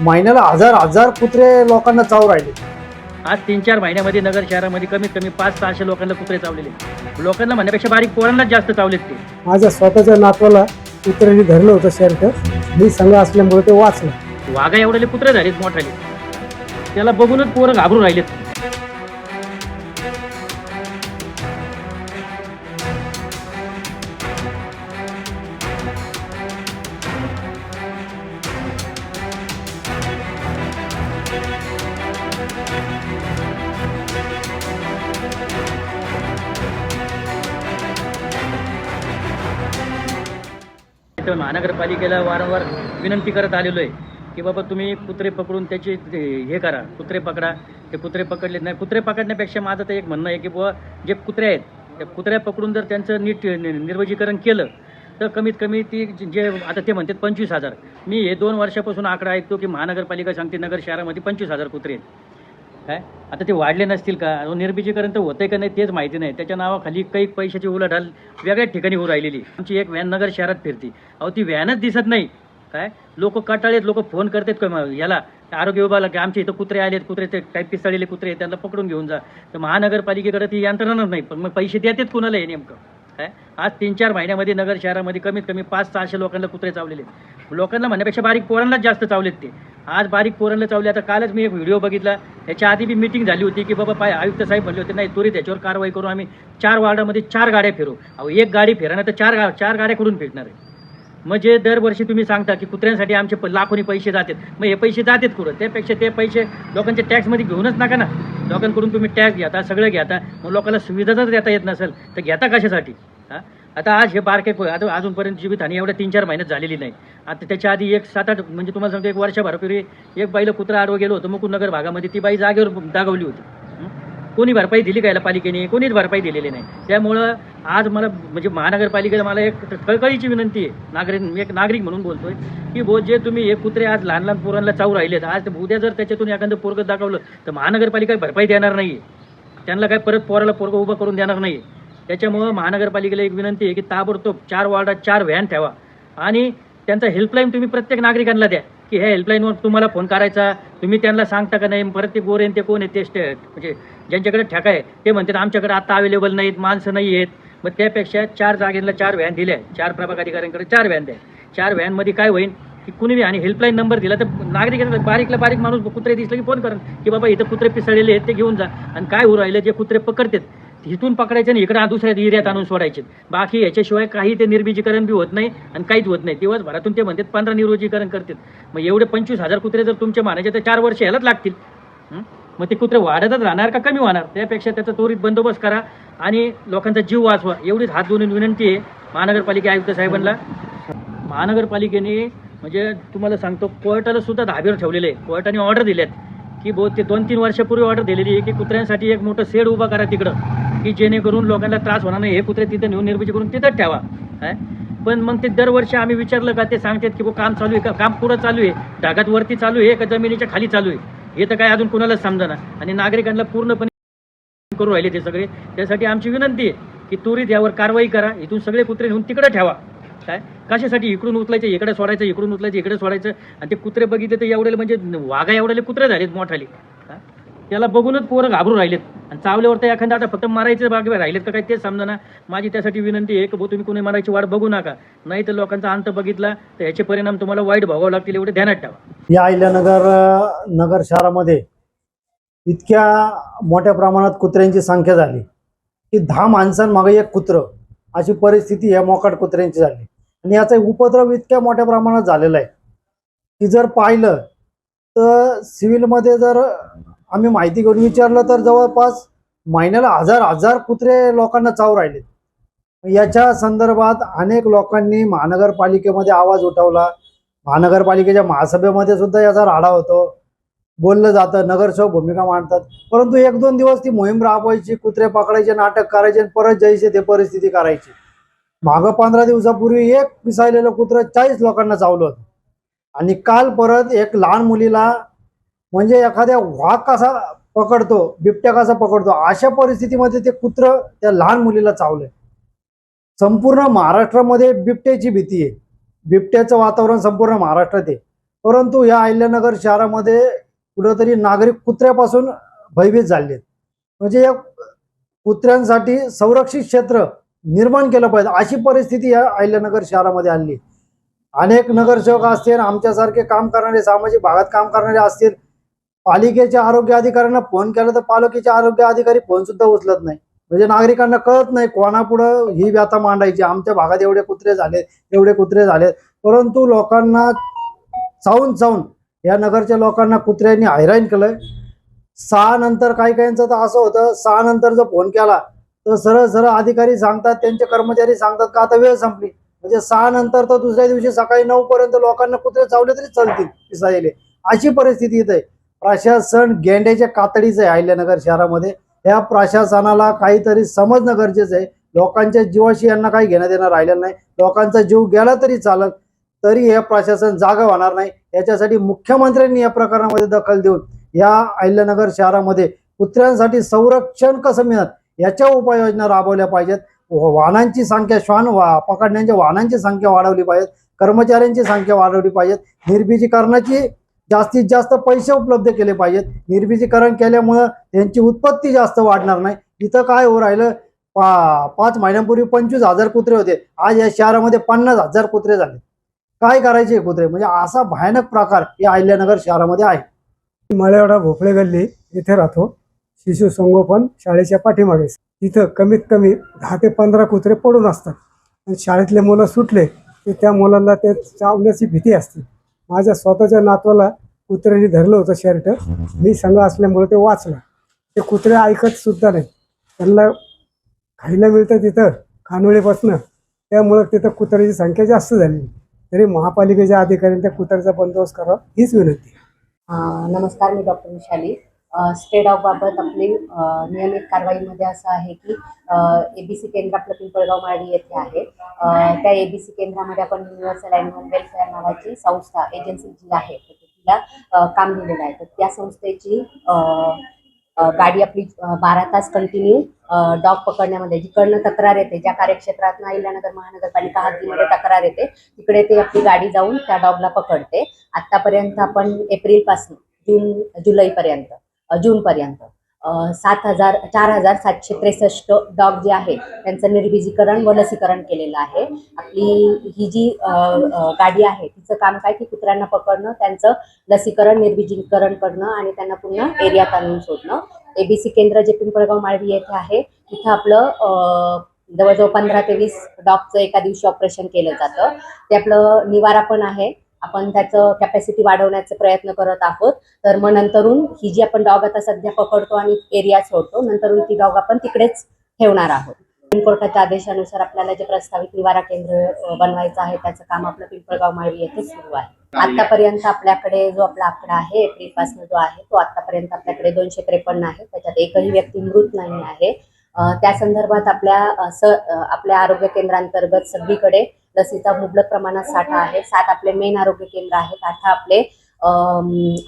महिन्याला हजार हजार कुत्रे लोकांना चावू राहिले. आज 3-4 महिन्यामध्ये नगर शहरामध्ये कमीत कमी 500-600 लोकांना कुत्रे चावलेले. लोकांना म्हणण्यापेक्षा बारीक पोरांनाच जास्त चावलेत ते. माझ्या स्वतःच्या नातवाला कुत्र्याने धरलं होतं शर्ट, मी संघ असल्यामुळे ते वाचलं. वाघा एवढे कुत्रे झालेत मोठाले, त्याला बघूनच पोरं घाबरून राहिलेत. तर महानगरपालिकेला वारंवार विनंती करत आलेलो आहे की बाबा तुम्ही कुत्रे पकडून त्याची हे करा, कुत्रे पकडा. ते कुत्रे पकडले नाही. कुत्रे पकडण्यापेक्षा माझं तर एक म्हणणं आहे की बुवा जे कुत्रे आहेत त्या कुत्र्या पकडून जर त्यांचं नीट निर्वजीकरण केलं तर कमीत कमी ती जे आता ते म्हणतात 25,000. मी हे 2 वर्षापासून आकडा ऐकतो की महानगरपालिका सांगते नगर शहरामध्ये 25,000 कुत्रे आहेत. काय आता ते वाढले नसतील का? निर्बीजीकरण तर होतंय का नाही तेच माहिती नाही. त्याच्या नावाखाली काही पैशाची उलाढाल वेगळ्याच ठिकाणी होऊ राहिलेली. आमची एक व्हॅन नगर शहरात फिरती, अहो ती व्हॅनच दिसत नाही. काय लोक कटाळेत, लोक फोन करतात का याला आरोग्य विभागाला की आमच्या इथं कुत्रे आलेत, कुत्रे ते टाईप पिसाळलेले कुत्रे त्यांना पकडून घेऊन जा. तर महानगरपालिकेकडे ती यंत्रणाच नाही. पण मग पैसे देतात कुणाला हे नेमकं काय? आज 3-4 महिन्यामध्ये नगर शहरामध्ये कमीत कमी 500-600 लोकांना कुत्रे चावलेले. लोकांना म्हणण्यापेक्षा बारीक पोरांनाच जास्त चावलेत ते. आज बारीक पोरांना चावले. आता कालच मी एक व्हिडिओ बघितला, त्याच्या आधी बी मीटिंग झाली होती की बाबा आयुक्त साहेब म्हणले होते नाही त्वरित त्याच्यावर कारवाई करू, आम्ही 4 वॉर्डामध्ये 4 गाड्या फिरू. अहो एक गाडी फिरणार तर 4 गाड्या करून फिरणार आहे. म्हणजे दरवर्षी तुम्ही सांगता की कुत्र्यांसाठी आमचे लाखोनी पैसे जातात, मग हे पैसे जातात कुठं? त्यापेक्षा ते पैसे लोकांच्या टॅक्समध्ये घेऊनच नका ना. लोकांकडून तुम्ही टॅक्स घेता, सगळं घेता, मग लोकांना सुविधाच देता येत नसेल तर घेता कशासाठी? हां आता आज हे बारके आता अजूनपर्यंत जीवितहानी एवढ्या 3-4 महिन्यात झालेली नाही. आता त्याच्या आधी एक 7-8 म्हणजे तुम्हाला सांगतो 1 वर्षभरापूर्वी एक बाईला कुत्रा आडवं गेलो होतं मुकुंदनगर भागामध्ये. ती बाई जागेवर दागवली होती. कोणी भरपाई दिली का पालिकेने? कोणीच भरपाई दिलेली नाही. त्यामुळं आज मला म्हणजे महानगरपालिकेला मला एक कळकळीची विनंती आहे, एक नागरिक म्हणून बोलतोय की बो जे तुम्ही हे कुत्रे आज लहान लहान पोरांना चावू राहिलेत, आज उद्या जर त्याच्यातून एखादं पोरगं दाखवलं तर महानगरपालिका भरपाई देणार नाही आहे. त्यांना काय परत पोराला पोरगं उभं करून देणार नाही आहे. त्याच्यामुळं महानगरपालिकेला एक विनंती आहे की ताबडतोब 4 वॉर्डात 4 व्हॅन ठेवा आणि त्यांचा हेल्पलाईन तुम्ही प्रत्येक नागरिकांना द्या की ह्या हेल्पलाईनवर तुम्हाला फोन करायचा. तुम्ही त्यांना सांगता का नाही? परत ते गोरे ते कोण आहे ते म्हणजे ज्यांच्याकडे ठेका आहे ते म्हणतात आमच्याकडे आता अवेलेबल नाहीत, माणसं नाही आहेत. मग त्यापेक्षा 4 जागेला 4 व्हॅन दिल्या, 4 प्रभाग अधिकाऱ्यांकडे 4 व्हॅन द्या. 4 व्हॅनमध्ये काय होईल की कुणी आणि हेल्पलाईन नंबर दिला तर नागरिकांना बारीकला बारीक माणूस कुत्रे दिसलं की फोन करा की बाबा इथं कुत्रे पिसळलेले आहेत ते घेऊन जा. आणि काय होऊ राहिलं जे कुत्रे पकडतात इथून पकडायचे आणि इकडे दुसऱ्या एरियात आणून सोडायचे. बाकी याच्याशिवाय काही ते निर्बीजीकरण बी होत नाही आणि काहीच होत नाही. दिवसभरातून ते म्हणतात 15 निर्बीजीकरण करतात. मग एवढे 25,000 कुत्रे जर तुमचे मानायचे तर 4 वर्ष ह्यालाच लागतील. मग ते कुत्रे वाढतच राहणार का कमी होणार? त्यापेक्षा त्याचा त्वरित बंदोबस्त करा आणि लोकांचा जीव वाचवा एवढीच हात जोडून विनंती आहे महानगरपालिका आयुक्त साहेबांना. महानगरपालिकेने म्हणजे तुम्हाला सांगतो कोर्टाला सुद्धा धाबेवर ठेवलेलं आहे. कोर्टाने ऑर्डर दिल्यात की ते 2-3 वर्षापूर्वी ऑर्डर दिलेली आहे की कुत्र्यांसाठी एक मोठं शेड उभा करा तिकडं की जेणेकरून लोकांना त्रास होणार नाही. हे कुत्रे तिथं नेऊन निर्मिती करून तिथंच ठेवा. काय पण मग ते दरवर्षी आम्ही विचारलं का ते सांगतात की काम चालू आहे का? काम पुढं चालू आहे, ढगात वरती चालू आहे का जमिनीच्या खाली चालू आहे हे तर काय अजून कुणालाच समजा. आणि नागरिकांना पूर्णपणे करू राहिले ते सगळे. त्यासाठी आमची विनंती आहे की त्वरित यावर कारवाई करा. इथून सगळे कुत्रे नेऊन तिकडे ठेवा. काय कशासाठी? इकडून उचलायचं इकडे सोडायचं, इकडून उचलायचं इकडे सोडायचं. आणि ते कुत्रे बघितले तर एवढे म्हणजे वाघा एवढे कुत्रे झालेत मोठाले. त्याला बघूनच पोरं घाबरून राहिलेत. आणि चावल्यावर तर एखादा आता फक्त मारायचे बागे राहिलेत का काय तेच समजा ना. माझी त्यासाठी विनंती आहे की तुम्ही कोणी मारायची वाट बघू नका, नाही तर लोकांचा अंत बघितला तर याचे परिणाम तुम्हाला वाईट भोगावे लागतील एवढे ध्यानात ठेवा. या नगर शहरामध्ये इतक्या मोठ्या प्रमाणात कुत्र्यांची संख्या झाली की 10 माणसांमागे एक कुत्रं अशी परिस्थिती या मोकाट कुत्र्यांची झाली. आणि याचा उपद्रव इतक्या मोठ्या प्रमाणात झालेला आहे की जर पाहिलं तर सिव्हिलमध्ये जर आम्ही माहिती घेऊन विचारलं तर जवळपास महिन्याला हजार हजार कुत्रे लोकांना चावू राहिले. याच्या संदर्भात अनेक लोकांनी महानगरपालिकेमध्ये आवाज उठवला. महानगरपालिकेच्या महासभेमध्ये सुद्धा याचा राडा होतो, बोललं जातं, नगरसेवक भूमिका मांडतात. परंतु 1-2 दिवस ती मोहीम राबवायची, कुत्रे पकडायचे, नाटक करायचे आणि परत जैसे ते परिस्थिती करायची. मागं 15 दिवसापूर्वी एक पिसाळलेलं कुत्रं 40 लोकांना चावलं होतं. आणि काल परत एक लहान मुलीला म्हणजे एखाद्या वाघ कसा पकडतो, बिबट्या कसा पकडतो अशा परिस्थितीमध्ये ते कुत्रं त्या लहान मुलीला चावलंय. संपूर्ण महाराष्ट्रामध्ये बिबट्याची भीती आहे. बिबट्याचं वातावरण संपूर्ण महाराष्ट्रात आहे. परंतु या अहिल्यानगर शहरामध्ये कुठेतरी नागरिक कुत्र्यापासून भयभीत झाले आहेत. म्हणजे या कुत्र्यांसाठी संरक्षित क्षेत्र निर्माण केलं पाहिजे अशी परिस्थिती या अहिल्यानगर शहरामध्ये आणली. अनेक नगरसेवक असतील, आमच्यासारखे काम करणारे, सामाजिक भागात काम करणारे असतील, पालिकेच्या आरोग्य अधिकाऱ्यांना फोन केला तर पालिकेचे आरोग्य अधिकारी फोन सुद्धा उचलत नाही. म्हणजे नागरिकांना कळत नाही कोणापुढं ही व्यथा मांडायची. आमच्या भागात एवढे कुत्रे झाले, एवढे कुत्रे झाले, परंतु लोकांना चावून चावून या नगरच्या लोकांना कुत्र्यांनी हैराण केलंय. 6 नंतर काही काहींचं तर असं होतं, 6 नंतर जर फोन केला तर सरळ सरळ अधिकारी सांगतात, त्यांचे कर्मचारी सांगतात का आता वेळ संपली. म्हणजे 6 नंतर तर दुसऱ्या दिवशी सकाळी 9 पर्यंत लोकांना कुत्रे चावले तरी चालतील पिसायले, अशी परिस्थिती येते. प्रशासन गेंड्याच्या कातडीचं आहे अहिल्यानगर शहरामध्ये. या प्रशासनाला काहीतरी समजणं गरजेचं आहे. लोकांच्या जीवाशी यांना काही घेणं देणं राहिलेलं नाही. लोकांचा जीव गेला तरी चालत, तरी हे प्रशासन जागा होणार नाही. याच्यासाठी मुख्यमंत्र्यांनी या प्रकरणामध्ये दखल देऊन या अहिल्यानगर शहरामध्ये कुत्र्यांसाठी संरक्षण कसं मिळत याच्या उपाययोजना राबवल्या पाहिजेत. वाहनांची संख्या, पकडण्याच्या वाहनांची संख्या वाढवली पाहिजेत, कर्मचाऱ्यांची संख्या वाढवली पाहिजेत, निर्बीजीकरणाची जास्तीत जास्त पैसे उपलब्ध केले पाहिजेत. निर्बीजीकरण केल्यामुळं त्यांची उत्पत्ती जास्त वाढणार नाही. इथं काय हो राहिलं, 5 महिन्यांपूर्वी 25,000 कुत्रे होते, आज या शहरामध्ये 50,000 कुत्रे झाले. काय करायचे हे कुत्रे? म्हणजे असा भयानक प्रकार या अहिल्यानगर शहरामध्ये आहे. माळेवाडा भोपळे गल्ली इथे राहतो. शिशु संगोपन शाळेच्या पाठीमागे. तिथं कमीत कमी 10 ते 15 कुत्रे पडून असतात. आणि शाळेतले मुलं सुटले की त्या मुलांना ते चावण्याची भीती असते. माझ्या स्वतःच्या नातवाला कुत्र्याने धरलं होतं शर्ट. मी संघ असल्यामुळे ते वाचलं. ते कुत्रे ऐकत सुद्धा नाही. त्यांना खायला मिळतं तिथं खानोळीपासनं, त्यामुळं तिथं कुत्र्याची संख्या जास्त झाली. तरी महापालिकेच्या अधिकाऱ्यांनी त्या कुत्र्याचा बंदोबस्त करावा हीच विनंती. नमस्कार, मी डॉक्टर विशाली. स्टे डॉगबाबत आपली नियमित कारवाईमध्ये असं आहे की ABC केंद्र आपलं पिंपळगाव माळी येथे आहे. त्या ABC केंद्रामध्ये आपण युनिव्हर्सल ॲनिमल वेलफेअर नावाची संस्था, एजन्सी जी आहे तिला काम दिलेलं आहे. तर त्या संस्थेची गाडी आपली 12 तास कंटिन्यू डॉग पकडण्यामध्ये, जिकडनं तक्रार येते, ज्या कार्यक्षेत्रातनं अहिल्यानगर महानगरपालिका हद्दीमध्ये तक्रार येते तिकडे ते आपली गाडी जाऊन त्या डॉगला पकडते. आतापर्यंत आपण एप्रिलपासून जुलैपर्यंत, जूनपर्यंत 4,763 डॉग जे आहेत त्यांचं निर्बीजीकरण व लसीकरण केलेलं आहे. आपली ही जी गाडी आहे तिचं काम काय की कुत्र्यांना पकडणं, त्यांचं लसीकरण, निर्बीजीकरण करणं आणि त्यांना पुन्हा एरियात आणून सोडणं. ABC केंद्र जे पिंपळगाव माळवी येथे आहे तिथं आपलं जवळजवळ 15 ते 20 डॉगचं एका दिवशी ऑपरेशन केलं जातं. ते आपलं निवारा पण आहे. आपण त्याचं कॅपॅसिटी वाढवण्याचे प्रयत्न करत आहोत. तर मग नंतरून ही जी आपण डॉग आता सध्या पकडतो आणि एरियात सोडतो, नंतरून ती डॉग आपण तिकडेच ठेवणार आहोत. सुप्रीम कोर्टाच्या आदेशानुसार आपल्याला जे प्रस्तावित निवारा केंद्र बनवायचं आहे त्याचं काम आपलं पिंपळगाव माळवी येथे सुरू आहे. आतापर्यंत आपल्याकडे जो आपला आकडा आहे एप्रिलपासून जो आहे तो आतापर्यंत आपल्याकडे 253 आहे. त्याच्यात एकही व्यक्ती मृत नाही आहे. त्या संदर्भात आपल्या आरोग्य केंद्रांतर्गत सगळीकडे लसीचा मुबलक प्रमाणात साठा आहे. 7 आपले मेन आरोग्य केंद्र आहेत, 8 आपले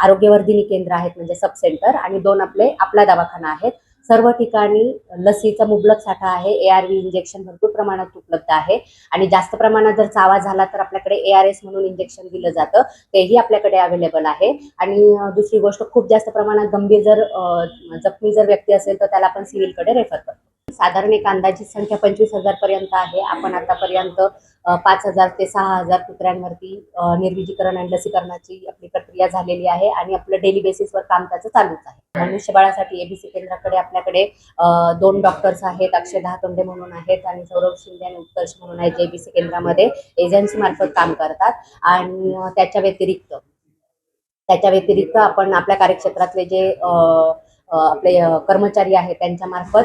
आरोग्यवर्धिनी केंद्र आहेत म्हणजे सब सेंटर, आणि 2 आपला दवाखाना आहेत. सर्व ठिकाणी लसीचा मुबलक साठा आहे. ARV इंजेक्शन भरपूर प्रमाणात उपलब्ध आहे आणि जास्त प्रमाणात जर चावा झाला तर आपल्याकडे ARS म्हणून इंजेक्शन दिलं जातं, तेही आपल्याकडे अवेलेबल आहे. आणि दुसरी गोष्ट, खूप जास्त प्रमाणात गंभीर जखमी जर व्यक्ती असेल तर त्याला आपण सिव्हिलकडे रेफर करतो. साधारण एक अंदाजित संख्या 25,000 पर्यंत आहे. आपण आतापर्यंत 5,000 ते 6,000 कुत्र्यांवरती निर्बीजीकरण आणि लसीकरणाची आपली प्रक्रिया झालेली आहे आणि आपलं डेली बेसिसवर काम त्याचं चालूच आहे. मनुष्यबळासाठी ABC केंद्राकडे आपल्याकडे 2 डॉक्टर्स आहेत, अक्षय दहातोंडे म्हणून आहेत आणि सौरभ शिंदे आणि उत्कर्ष म्हणून आहेत, जे ABC केंद्रामध्ये एजन्सी मार्फत काम करतात. आणि त्याच्या व्यतिरिक्त आपण आपल्या कार्यक्षेत्रातले जे आपले कर्मचारी आहेत त्यांच्या मार्फत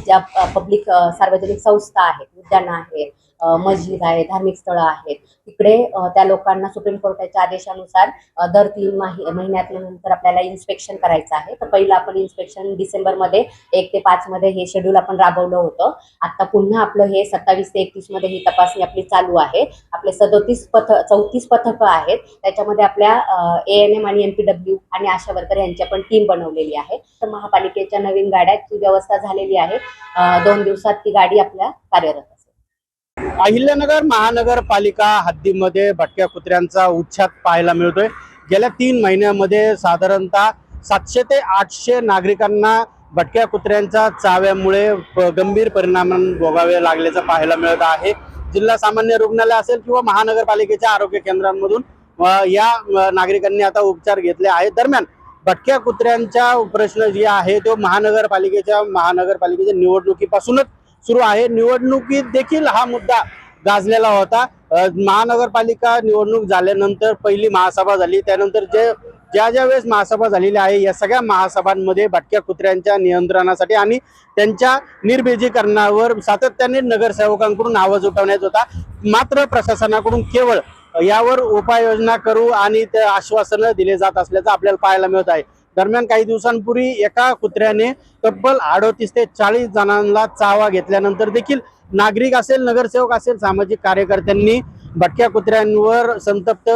ज्या पब्लिक सार्वजनिक संस्था आहेत, उद्यानं आहेत, मस्जिद आहे, धार्मिक स्थळं आहेत, तिकडे त्या लोकांना सुप्रीम कोर्टाच्या आदेशानुसार दर 3 महिन्यानंतर आपल्याला इन्स्पेक्शन करायचं आहे. तर पहिलं आपण इन्स्पेक्शन डिसेंबरमध्ये 1 ते 5 मध्ये हे शेड्यूल आपण राबवलं होतं. आता पुन्हा आपलं हे 27 ते 31 मध्ये ही तपासणी आपली चालू आहे. आपले 34 पथकं आहेत. त्याच्यामध्ये आपल्या ANM आणि NPW आणि आशा वर्कर यांची आपण टीम बनवलेली आहे. तर महापालिकेच्या नवीन गाड्याची व्यवस्था झालेली आहे. 2 दिवसात ती गाडी आपल्या कार्यरत असेल. अहिल्यानगर महानगरपालिका हद्दीमध्ये भटक्या कुत्र्यांचा उच्छाद पाहायला मिळतोय। गेल्या 3 महिन्यामध्ये साधारणतः 700 ते 800 नागरिकांना भटक्या कुत्र्यांच्या चाव्यामुळे गंभीर परिणाम भोगावे लागल्याचं पाहायला मिळत आहे। जिल्हा सामान्य रुग्णालय असेल किंवा महानगरपालिकेच्या आरोग्य केंद्रांमधून या नागरिकांनी आता उपचार घेतले आहेत। दरम्यान भटक्या कुत्र्यांचा प्रश्न जे आहे तो महानगरपालिकेच्या निवडणुकीपासूनच सुरू आहे। निवडणुकीत देखील हा मुद्दा गाजलेला होता। महानगरपालिका निवडणूक झाल्यानंतर पहिली महासभा झाली, त्यानंतर ज्या वेळेस महासभा झालेल्या आहे या सगळ्या महासभांमध्ये भटक्या कुत्र्यांच्या नियंत्रणासाठी आणि त्यांच्या निर्बीजीकरणावर सातत्याने नगरसेवकांकडून आवाज उठवण्यात होता। मात्र प्रशासनाकडून केवळ यावर उपाययोजना करू आणि ते आश्वासनं दिले जात असल्याचं आपल्याला पाहायला मिळत आहे। दरम्यान काही दिवसांपूर्वी एका कुत्र्याने तब्बल 38 ते 40 जणांना चावा घेतल्यानंतर देखील नागरिक असेल, नगरसेवक असेल, सामाजिक कार्यकर्त्यांनी भटक्या कुत्र्यांवर संतप्त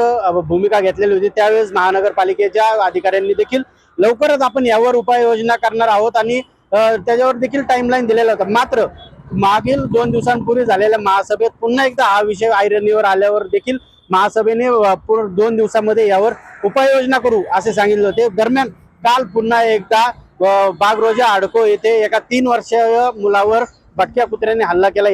भूमिका घेतलेली होती। त्यावेळेस महानगरपालिकेच्या अधिकाऱ्यांनी देखील लवकरच आपण यावर उपाययोजना करणार आहोत आणि त्याच्यावर देखील टाइमलाईन दिलेला होता। मात्र मागील 2 दिवसांपूर्वी झालेल्या महासभेत पुन्हा एकदा हा विषय ऐरणीवर आल्यावर देखील महासभेने 2 दिवसांमध्ये यावर उपाययोजना करू असे सांगितले होते। दरम्यान काल पुन्हा एकदा बागरोजा आडको येथे एका 3 वर्षीय मुलावर भटक्या कुत्र्याने हल्ला केला।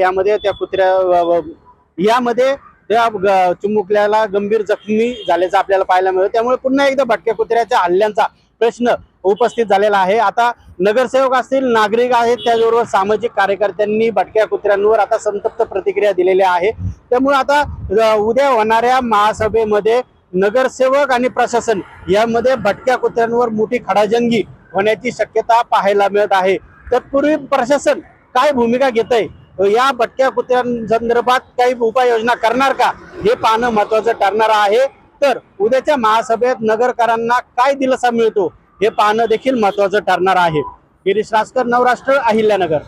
यामध्ये त्या चिमुकल्याला गंभीर जखमी झाल्याचं आपल्याला पाहायला मिळतं। त्यामुळे पुन्हा एकदा भटक्या कुत्र्याच्या हल्ल्यांचा प्रश्न उपस्थित झालेला आहे। आता नगरसेवक असतील, नागरिक आहेत, त्याचबरोबर सामाजिक कार्यकर्त्यांनी भटक्या कुत्र्यांवर आता संतप्त प्रतिक्रिया दिलेल्या आहे। त्यामुळे आता उद्या होणाऱ्या महासभेमध्ये नगरसेवक आणि प्रशासन यामध्ये भटक्या कुत्र्यांवर मोठी खडाजंगी होण्याची शक्यता पाहायला मिळत आहे। तत्पूर्वी प्रशासन काय भूमिका घेत आहे, या भटक्या कुत्र्यांसंदर्भात काही उपाययोजना करणार का हे पाहणं महत्वाचं ठरणार आहे। तर उद्याच्या महासभेत नगरकरांना काय दिलासा मिळतो हे पाहणं देखील महत्वाचं ठरणार आहे। गिरीश रासकर, नवराष्ट्र, अहिल्यानगर।